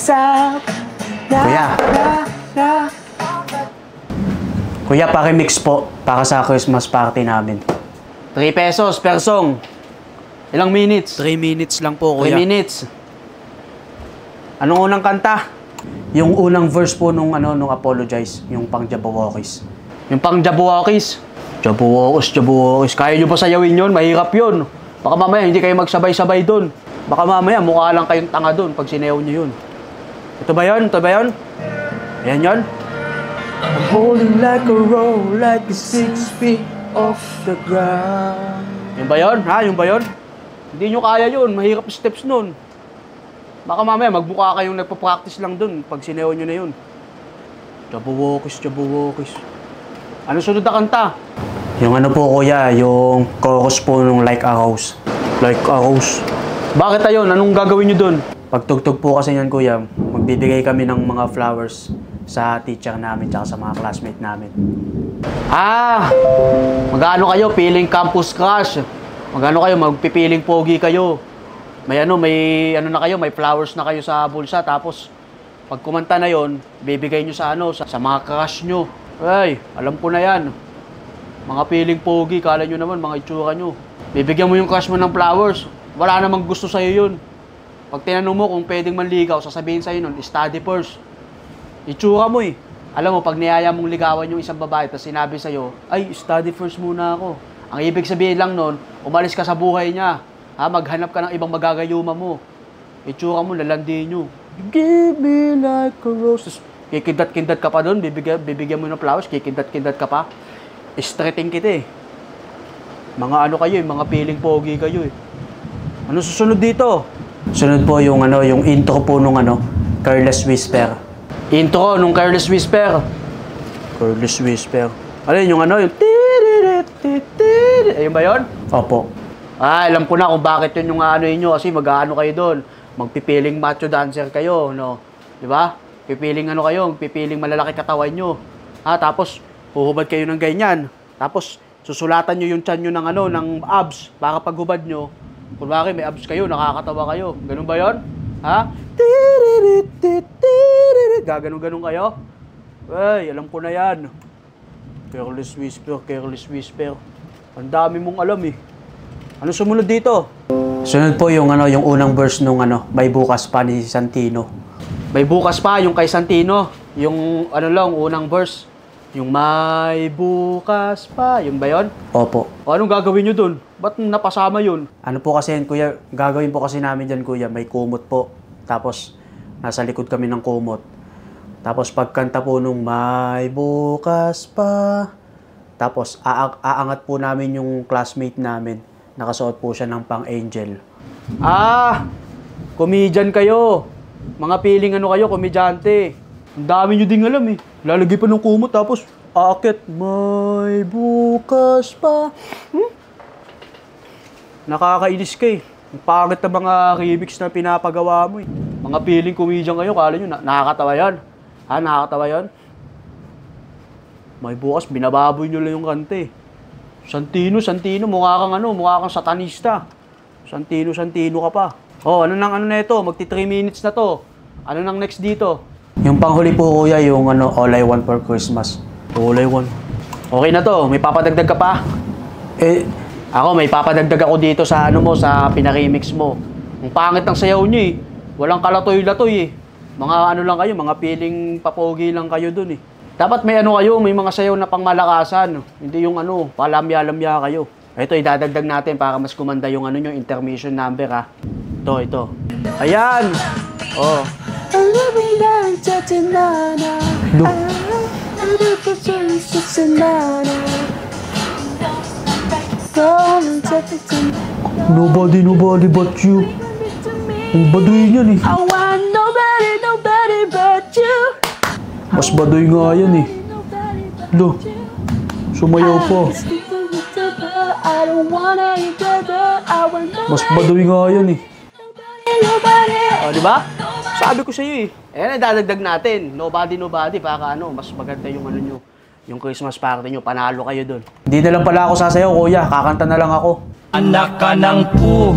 up. Kuya. Kuya, pakimix po para sa Christmas party namin. 3 pesos per song. Ilang minutes? 3 minutes lang po, kuya. 3 minutes. Anong unang kanta? Yung unang verse po nung Apologize, yung pang Jabberwockies. Yung pang Jabberwockies. Jabberwockies. Kaya nyo pa sayawin yun? Mahirap yun. Baka mamaya hindi kayo magsabay-sabay dun. Baka mamaya mukha lang kayong tanga dun pag sinayaw nyo yun. Ito ba yun? Ito ba yun? Ayan yun. I'm holding like a roll, like a 6 feet off the ground. Yung ba yun? Ha? Yung ba yun? Hindi nyo kaya yun. Mahirap steps nun. Baka mamaya magbuka kayong nagpa-practice lang dun pag sinayaw nyo na yun. Jabberwockies. Ano sunod na kanta? Yung ano po, kuya, yung chorus po nung Like a Rose. Like a Rose. Bakit ayun? Anong gagawin nyo dun? Pagtugtog po kasi yan, kuya, magbibigay kami ng mga flowers sa teacher namin tsaka sa mga classmate namin. Mag-ano kayo? Feeling campus crush. Mag-ano kayo? Magpipiling pogi kayo. May na kayo, may flowers na kayo sa bulsa. Tapos, pag kumanta na yon, bibigay nyo sa mga crush nyo. Ay, alam ko na yan. Mga feeling pogi, kala nyo naman, mga itsura nyo. Bibigyan mo yung crush mo ng flowers. Wala namang gusto sa'yo yun. Pag tinanong mo kung pwedeng manligaw, sasabihin sa'yo nun, study first. Itsura mo eh. Alam mo, pag niyaya mong ligawan yung isang babae, tapos sinabi sa'yo, ay, study first muna ako. Ang ibig sabihin lang nun, umalis ka sa buhay niya. Maghanap ka ng ibang magagayuma mo. Itsura mo, lalandi nyo. Give me like a rose. Kikindat-kindat ka pa doon, bibigyan mo ng flowers, kikindat-kindat ka pa. Straighting kita eh. Mga ano kayo eh, mga feeling pogi kayo eh. Ano susunod dito? Sunod po yung intro po nung Careless Whisper. Intro nung Careless Whisper. Careless Whisper. Alin yung yung ayun ba yun? Opo. Alam ko na kung bakit yun yung inyo kasi mag-aano kayo doon. Magpipiling macho dancer kayo, no? Di ba? Pipiling pipiling malalaki katawan nyo. Tapos huhubad kayo ng ganyan. Tapos susulatan nyo yung tiyan nyo ng abs para pag hubad nyo. Kung bakit may abs kayo, nakakatawa kayo. Ganun ba yun? Gaganon kayo? Ay, alam ko na yan. Careless Whisper. Ang dami mong alam eh. Ano sumunod dito? Sunod po yung unang verse nung May Bukas Pa ni Santino. May Bukas Pa yung kay Santino. Yung unang verse. Yung May Bukas Pa, yung ba yun? Opo. O anong gagawin nyo dun? Ba't napasama yun? Ano po kasi yan, kuya, gagawin po kasi namin dyan, kuya, may kumot po. Tapos, nasa likod kami ng kumot. Tapos, pagkanta po nung May Bukas Pa. Tapos, aangat po namin yung classmate namin. Nakasuot po siya ng pang-angel. Comedian kayo. Mga piling kayo, komedyante. Ang dami nyo ding alam eh. Lalagay pa ng kumot tapos aakit. May bukas pa. Nakakainis ka eh. Ang pangit na mga remix na pinapagawa mo eh. Mga piling comedian kayo, kala nyo nakakatawa yan. Nakakatawa yan? May bukas, binababoy nyo lang yung kante. Santino, mukha kang satanista. Santino ka pa. Ano na ito? Magti 3 minutes na to. Ano nang next dito? Yung panghuli po, kuya, yung All I Want for Christmas. All I Want. Okay na to. May papadagdag ka pa? Ako, may papadagdag ako dito sa sa pinaremix mo. Ang pangit ng sayaw nyo eh. Walang kalatoy-latoy eh. Mga lang kayo, mga piling papogi lang kayo dun eh. Dapat may kayo, may mga sayaw na pangmalakasan. Hindi yung palamya-lamya kayo. Ito, idadagdag natin para mas kumanda yung yung intermission number ha. Ito. Ayan! Oh. Nobody but you. Ang baduy yan eh. I want nobody but you. Mas baduy nga yan eh. Sumayaw pa. Mas baduy nga yan eh. Diba? Sabi ko sa iyo eh. Ayan, dadagdag natin. Nobody para mas maganda yung nyo. Yung Christmas party nyo, panalo kayo dun. Hindi na lang pala ako sasayaw, kuya. Kakanta na lang ako. Anak ka ng pu.